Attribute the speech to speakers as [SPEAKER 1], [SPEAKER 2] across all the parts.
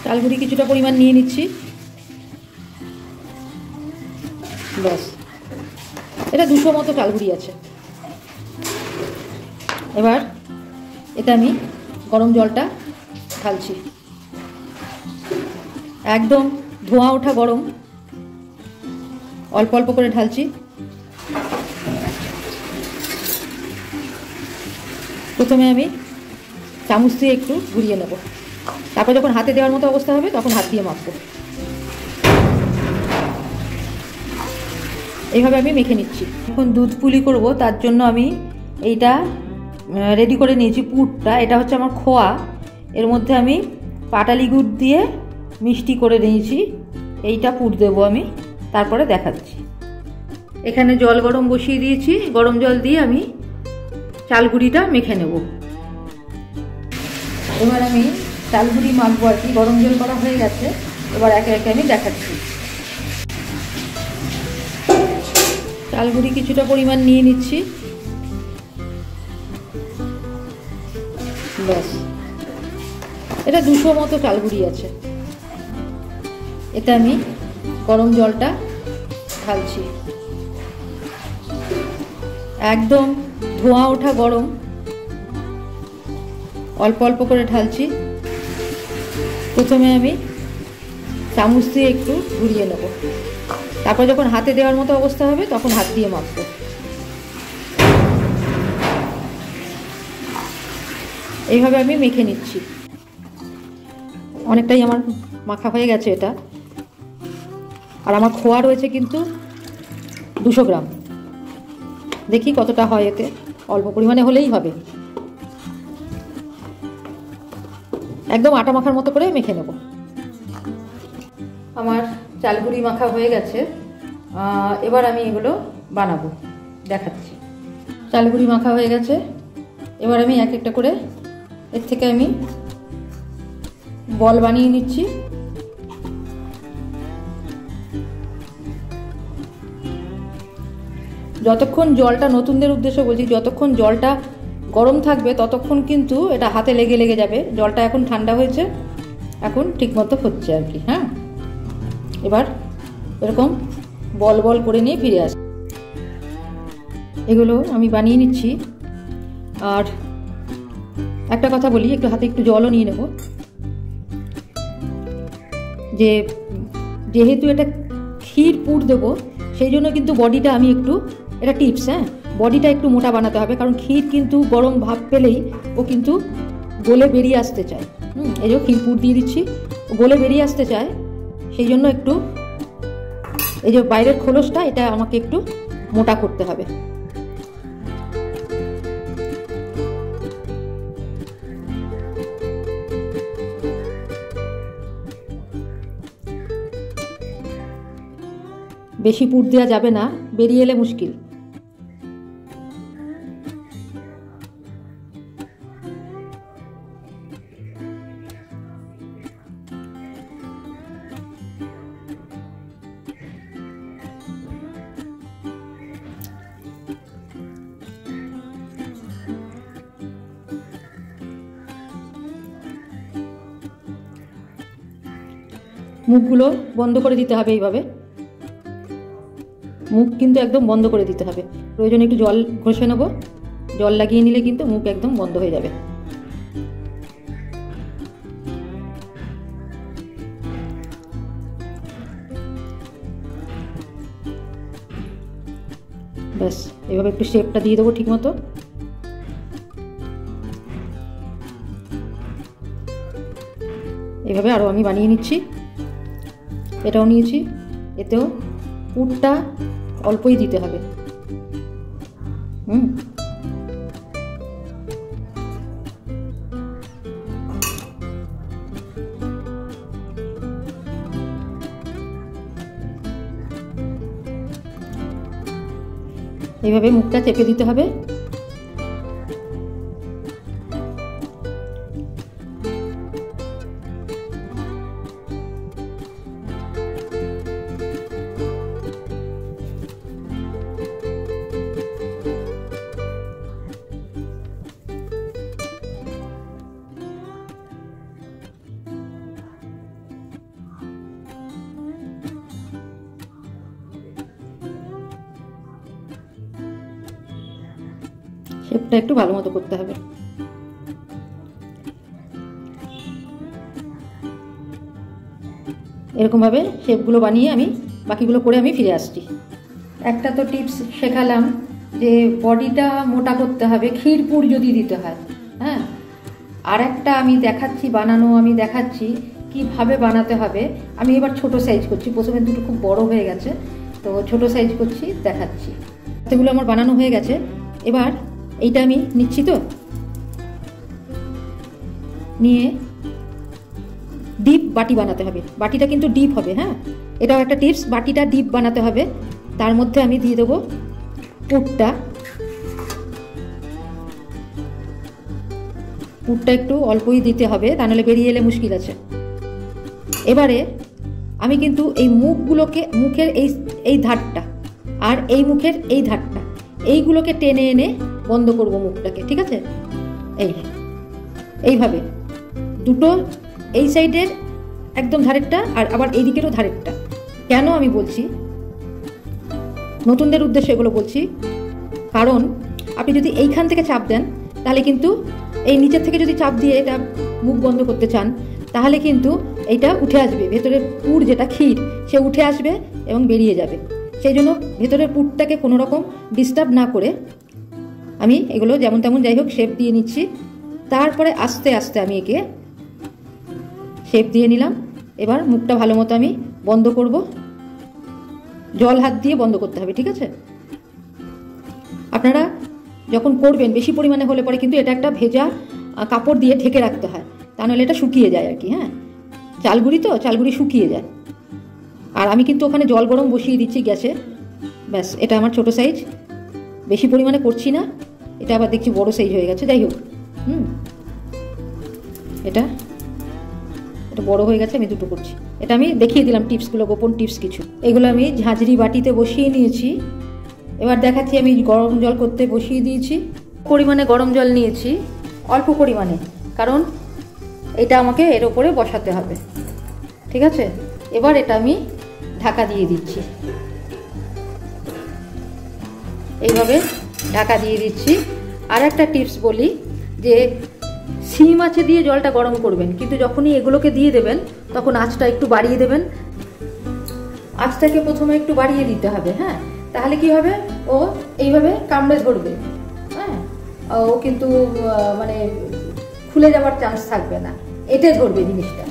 [SPEAKER 1] চালগুড়ি কিছুটা পরিমাণ নিয়ে নিচ্ছি। ব্যাস, এটা 200 মতো চালগুড়ি আছে। এবার এতে আমি গরম জলটা ঢালছি, একদম ধোঁয়া ওঠা গরম, অল্প অল্প করে ঢালছি। প্রথমে আমি চামচ দিয়ে একটু ঘুরিয়ে নেব, তারপর যখন হাতে দেওয়ার মতো অবস্থা হবে তখন হাত দিয়ে মাখবো। এইভাবে আমি মেখে নিচ্ছি। এখন দুধ পুলি করব, তার জন্য আমি এইটা রেডি করে নিয়েছি। পুরটা এটা হচ্ছে আমার খোয়া, এর মধ্যে আমি পাটালি গুড় দিয়ে মিষ্টি করে নিয়েছি। এইটা পুর দেবো আমি, তারপরে দেখাচ্ছি। এখানে জল গরম বসিয়ে দিয়েছি, গরম জল দিয়ে আমি চালগুড়িটা মেখে নেব। এবার আমি চালগুড়ি মাখবো আর কি। গরম জল করা হয়ে গেছে, এবার একে একে আমি দেখাচ্ছি। চালগুড়ি কিছুটা পরিমাণ নিয়ে নিচ্ছি। ব্যাস, এটা 200 মতো চালগুড়ি আছে। এতে আমি গরম জলটা ঢালছি, একদম ধোঁয়া ওঠা গরম, অল্প অল্প করে ঢালছি। প্রথমে আমি চামচ দিয়ে একটু ঘুরিয়ে নেব, তারপর যখন হাতে দেওয়ার মতো অবস্থা হবে তখন হাত দিয়ে মাখবো। এইভাবে আমি মেখে নিচ্ছি। অনেকটাই আমার মাখা হয়ে গেছে এটা। আর আমার খোয়া রয়েছে কিন্তু 200 গ্রাম। দেখি কতটা হয়, এতে অল্প পরিমাণে হলেই হবে। একদম আটা মাখার মতো করে মেখে নেব। আমার চালগুড়ি মাখা হয়ে গেছে, এবার আমি এগুলো বানাবো, দেখাচ্ছি। চালগুড়ি মাখা হয়ে গেছে, এবার আমি এক একটা করে এর থেকে আমি বল বানিয়ে নিচ্ছি। যতক্ষণ জলটা, নতুনদের উদ্দেশ্যে বলছি, যতক্ষণ জলটা গরম থাকবে ততক্ষণ কিন্তু এটা হাতে লেগে লেগে যাবে। জলটা এখন ঠান্ডা হয়েছে, এখন ঠিকমতো হচ্ছে আর কি। হ্যাঁ, এবার এরকম বল বল করে নিয়ে ফিরে আসি। এগুলো আমি বানিয়ে নিচ্ছি। আর একটা কথা বলি, একটু হাতে একটু জলও নিয়ে নেব। যেহেতু এটা ক্ষীর পুর দেবো, সেই জন্য কিন্তু বডিটা আমি একটু, এটা টিপস, হ্যাঁ, বডিটা একটু মোটা বানাতে হবে, কারণ ক্ষীর কিন্তু গরম ভাব পেলেই ও কিন্তু গলে বেরিয়ে আসতে চায়। এই যে ক্ষীর পুর দিয়ে দিচ্ছি, ও গলে বেরিয়ে আসতে চায়, সেই জন্য একটু এই যে বাইরের খোলসটা, এটা আমাকে একটু মোটা করতে হবে। বেশি পুর দেওয়া যাবে না, বেরিয়ে এলে মুশকিল। মুখগুলো বন্ধ করে দিতে হবে এইভাবে, মুখ কিন্তু একদম বন্ধ করে দিতে হবে। প্রয়োজনে একটু জল ঘষে নেব, জল লাগিয়ে নিলে কিন্তু মুখ একদম বন্ধ হয়ে যাবে। ব্যাস, এভাবে একটু শেপটা দিয়ে দেবো ঠিক মতো। এভাবে আরও আমি বানিয়ে নিচ্ছি। এটাও নিয়েছি, এতেও পুরটা অল্পই দিতে হবে। এইভাবে মুখটা চেপে দিতে হবে। শেপটা একটু ভালো মতো করতে হবে। এরকমভাবে শেপগুলো বানিয়ে আমি বাকিগুলো করে আমি ফিরে আসছি। একটা তো টিপস শেখালাম যে বডিটা মোটা করতে হবে ক্ষীরপুর যদি দিতে হয়, হ্যাঁ। আর একটা আমি দেখাচ্ছি কিভাবে বানাতে হবে। আমি এবার ছোট সাইজ করছি, প্রথমে দুটো খুব বড় হয়ে গেছে, তো ছোট সাইজ করছি, দেখাচ্ছি। এগুলো আমার বানানো হয়ে গেছে। এবার এইটা আমি নিচ্ছি, তো নিয়ে ডিপ বাটি বানাতে হবে। বাটিটা কিন্তু ডিপ হবে, হ্যাঁ, এটাও একটা টিপস। বাটিটা ডিপ বানাতে হবে। তার মধ্যে আমি দিয়ে দেবো পুরটা একটু অল্পই দিতে হবে, তা নাহলে বেরিয়ে এলে মুশকিল আছে। এবারে আমি কিন্তু এই মুখের এই ধারটা আর এই মুখের এই ধারটা এইগুলোকে টেনে এনে বন্ধ করব মুখটাকে, ঠিক আছে। এইভাবে দুটো, এই সাইডের একদম ধারেরটা আর আবার এই দিকেরও ধারেরটা। কেন আমি বলছি, নতুনদের উদ্দেশ্যে এগুলো বলছি, কারণ আপনি যদি এইখান থেকে চাপ দেন তাহলে কিন্তু এই নিচের থেকে যদি চাপ দিয়ে এটা মুখ বন্ধ করতে চান তাহলে কিন্তু এইটা উঠে আসবে, ভেতরের পুর যেটা ক্ষীর সে উঠে আসবে এবং বেরিয়ে যাবে। সেই জন্য ভেতরের পুরটাকে কোনো রকম ডিস্টার্ব না করে আমি এগুলো যেমন তেমন যাই হোক শেপ দিয়ে নিচ্ছি। তারপরে আস্তে আস্তে আমি একে শেপ দিয়ে নিলাম। এবার মুখটা ভালো মতো আমি বন্ধ করব, জল হাত দিয়ে বন্ধ করতে হবে, ঠিক আছে। আপনারা যখন করবেন বেশি পরিমাণে হলে পরে কিন্তু এটা একটা ভেজা কাপড় দিয়ে ঢেকে রাখতে হয়, তা নাহলে এটা শুকিয়ে যায় আর কি, হ্যাঁ। চালগুড়ি শুকিয়ে যায়। আর আমি কিন্তু ওখানে জল গরম বসিয়ে দিচ্ছি গ্যাসে, ব্যাস। এটা আমার ছোট সাইজ, বেশি পরিমাণে করছি না। এটা আবার দেখছি বড় সাইজ হয়ে গেছে, যাই হোক। এটা বড় হয়ে গেছে, আমি দুটো করছি। এটা আমি দেখিয়ে দিলাম টিপসগুলো, গোপন টিপস কিছু। এগুলো আমি ঝাঁঝরি বাটিতে বসিয়ে নিয়েছি। এবার দেখাচ্ছি, আমি গরম জল করতে বসিয়ে দিয়েছি। পরিমাণে গরম জল নিয়েছি, অল্প পরিমাণে, কারণ এটা আমাকে এর ওপরে বসাতে হবে, ঠিক আছে। এবার এটা আমি ঢাকা দিয়ে দিচ্ছি, এইভাবে ঢাকা দিয়ে দিচ্ছি। আর একটা টিপস বলি যে শিম মাছে দিয়ে জলটা গরম করবেন, কিন্তু যখনই এগুলোকে দিয়ে দেবেন তখন আঁচটা একটু বাড়িয়ে দেবেন। আঁচটাকে প্রথমে একটু বাড়িয়ে দিতে হবে, হ্যাঁ। তাহলে কি হবে, ও এইভাবে কামড়ে ধরবে, হ্যাঁ। ও কিন্তু মানে খুলে যাওয়ার চান্স থাকবে না, এতে ধরবে জিনিসটা।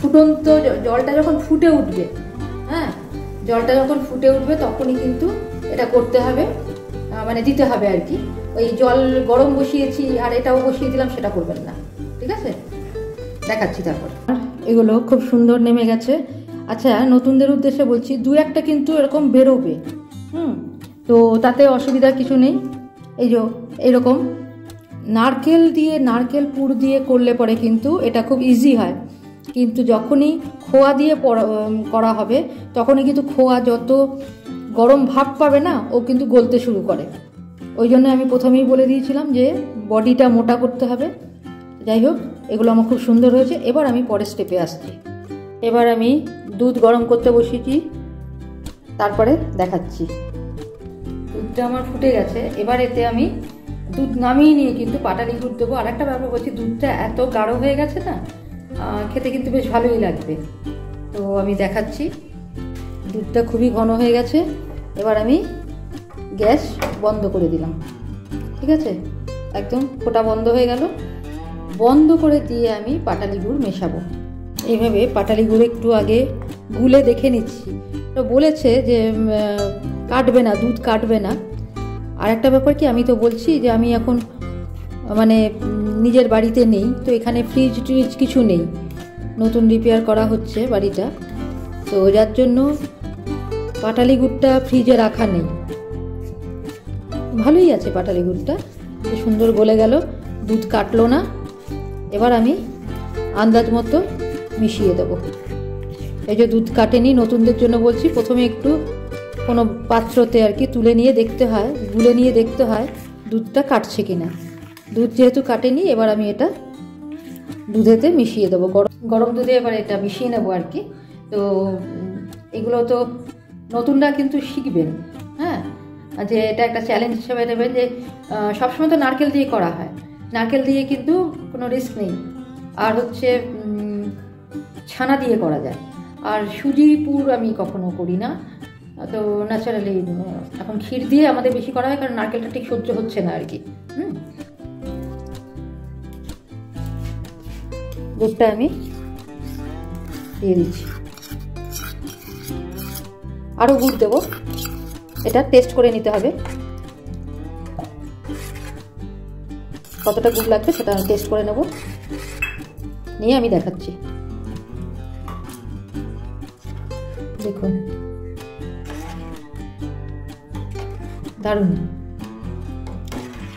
[SPEAKER 1] ফুটন্ত জলটা যখন ফুটে উঠবে, হ্যাঁ, জলটা যখন ফুটে উঠবে তখনই কিন্তু এটা করতে হবে, মানে দিতে হবে আর কি। ওই জল গরম বসিয়েছি আর এটাও বসিয়ে দিলাম সেটা করবেন না, ঠিক আছে। দেখাচ্ছি তারপর। এগুলো খুব সুন্দর নেমে গেছে। আচ্ছা, নতুনদের উদ্দেশ্যে বলছি, দু একটা কিন্তু এরকম বেরোবে, তো তাতে অসুবিধার কিছু নেই। এই যে এরকম নারকেল পুর দিয়ে করলে পরে কিন্তু এটা খুব ইজি হয়, কিন্তু যখনই খোয়া দিয়ে করা হবে তখনই কিন্তু খোয়া যত গরম ভাব পাবে না, ও কিন্তু গলতে শুরু করে। ওই জন্য আমি প্রথমেই বলে দিয়েছিলাম যে বডিটা মোটা করতে হবে। যাই হোক, এগুলো আমার খুব সুন্দর হয়েছে। এবার আমি পরের স্টেপে আসছি। এবার আমি দুধ গরম করতে বসিয়েছি, তারপরে দেখাচ্ছি। দুধটা আমার ফুটে গেছে। এবার এতে আমি দুধ নামিয়ে নিয়ে কিন্তু পাটালি গুড় দেবো। আর একটা ব্যাপার বলছি, দুধটা এত গাঢ় হয়ে গেছে না, খেতে কিন্তু বেশ ভালোই লাগবে। তো আমি দেখাচ্ছি, দুধটা খুবই ঘন হয়ে গেছে। এবার আমি গ্যাস বন্ধ করে দিলাম, ঠিক আছে। একদম ফোঁটা বন্ধ হয়ে গেল। বন্ধ করে দিয়ে আমি পাটালি গুড় মেশাবো। এইভাবে পাটালি গুড় একটু আগে গুলে দেখে নিচ্ছি। তো বলেছে যে কাটবে না, দুধ কাটবে না। আর একটা ব্যাপার কি, আমি তো বলছি যে আমি এখন মানে নিজের বাড়িতে নেই, তো এখানে ফ্রিজ ট্রিজ কিছু নেই, নতুন রিপেয়ার করা হচ্ছে বাড়িটা, তো যার জন্য পাটালি গুড়টা ফ্রিজে রাখা নেই। ভালোই আছে পাটালি গুড়টা, সুন্দর গলে গেল, দুধ কাটলো না। এবার আমি আন্দাজ মতো মিশিয়ে দেবো। এই যে দুধ কাটেনি, নতুনদের জন্য বলছি, প্রথমে একটু কোনো পাত্রতে আর কি তুলে নিয়ে দেখতে হয়, গুলে নিয়ে দেখতে হয় দুধটা কাটছে কিনা। দুধ যেহেতু কাটেনি, এবার আমি এটা দুধেতে মিশিয়ে দেবো, গরম দুধে এবার এটা মিশিয়ে নেবো আর কি। তো এগুলো তো নতুনরা কিন্তু শিখবেন, হ্যাঁ, যে এটা একটা চ্যালেঞ্জ হিসেবে নেবেন যে সবসময় তো নারকেল দিয়ে করা হয়, নারকেল দিয়ে কিন্তু কোনো রিস্ক নেই। আর হচ্ছে ছানা দিয়ে করা যায়। আর সুজি পুর আমি কখনো করি না, তো ন্যাচারালি এখন ক্ষীর দিয়ে আমাদের বেশি করা হয়, কারণ নারকেলটা ঠিক সহ্য হচ্ছে না আর কি। দুধটা আমি দিয়ে দিচ্ছি, আরও গুড় দেবো, এটা টেস্ট করে নিতে হবে কতটা গুড় লাগবে, সেটা টেস্ট করে নেব, নিয়ে আমি দেখাচ্ছি। দেখুন দারুণ,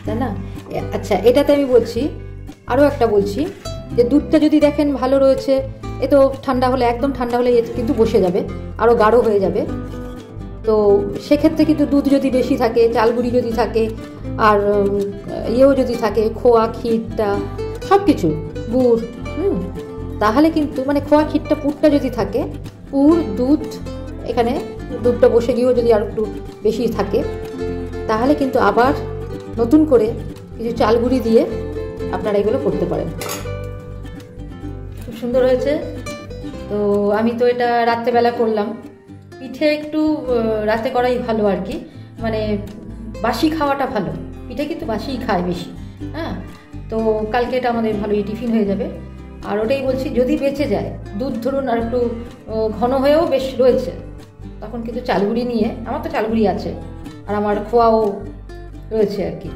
[SPEAKER 1] তাই না? আচ্ছা, এটাতে আমি বলছি, আরও একটা বলছি, যে দুধটা যদি দেখেন ভালো রয়েছে, এ তো ঠান্ডা হলে, একদম ঠান্ডা হলে কিন্তু বসে যাবে, আরও গাঢ় হয়ে যাবে। তো সেক্ষেত্রে কিন্তু দুধ যদি বেশি থাকে, চালগুড়ি যদি থাকে, আর ইয়েও যদি থাকে, খোয়া ক্ষীরটা সব কিছু, গুড়, তাহলে কিন্তু মানে খোয়া ক্ষীরটা পুরটা যদি থাকে, পুর দুধ, এখানে দুধটা বসে গিয়েও যদি আর একটু বেশি থাকে, তাহলে কিন্তু আবার নতুন করে কিছু চালগুড়ি দিয়ে আপনারা এগুলো করতে পারেন। খুব সুন্দর হয়েছে। তো আমি তো এটা রাত্রেবেলা করলাম। পিঠে একটু রাতে করাই ভালো আর কি, মানে বাসি খাওয়াটা ভালো, পিঠে কিন্তু বাসিই খায় বেশি। হ্যাঁ, তো কালকে এটা আমাদের ভালোই টিফিন হয়ে যাবে। আর ওটাই বলছি, যদি বেঁচে যায় দুধ, ধরুন আর একটু ঘন হয়েও বেশ রয়েছে, তখন কিন্তু চালগুড়ি নিয়ে, আমার তো চালগুড়ি আছে আর আমার খোয়াও রয়েছে আর কি,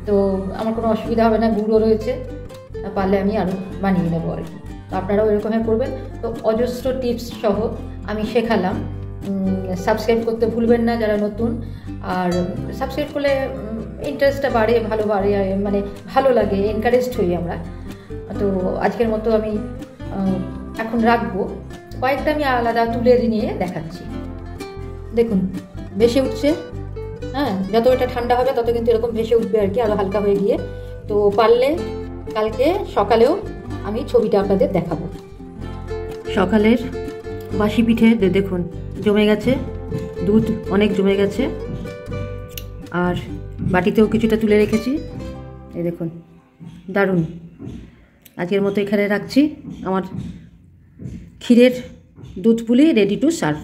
[SPEAKER 1] তো আমার কোনো অসুবিধা হবে না, গুঁড়ো রয়েছে, পারলে আমি আরও বানিয়ে নেবো আর কি। তো আপনারাও এরকমই করবেন। তো অজস্র টিপস সহ আমি শেখালাম। সাবস্ক্রাইব করতে ভুলবেন না যারা নতুন, আর সাবস্ক্রাইব করলে ইন্টারেস্টটা বাড়ে, ভালো বাড়ে, মানে ভালো লাগে, এনকারেজড হই আমরা। তো আজকের মতো আমি এখন রাখবো, কয়েকটা আমি আলাদা তুলে নিয়ে দেখাচ্ছি। দেখুন ভেসে উঠছে, হ্যাঁ, যত এটা ঠান্ডা হবে তত কিন্তু এরকম ভেসে উঠবে আর কি, আরও হালকা হয়ে গিয়ে। তো পারলে কালকে সকালেও আমি ছবিটা আপনাদের দেখাবো। সকালের বাসি পিঠে দেখুন জমে গেছে, দুধ অনেক জমে গেছে, আর বাটিতেও কিছুটা তুলে রেখেছি, এই দেখুন দারুণ। আজকের মতো এখানে রাখছি, আমার ক্ষীরের দুধ পুলি রেডি টু সার্ভ।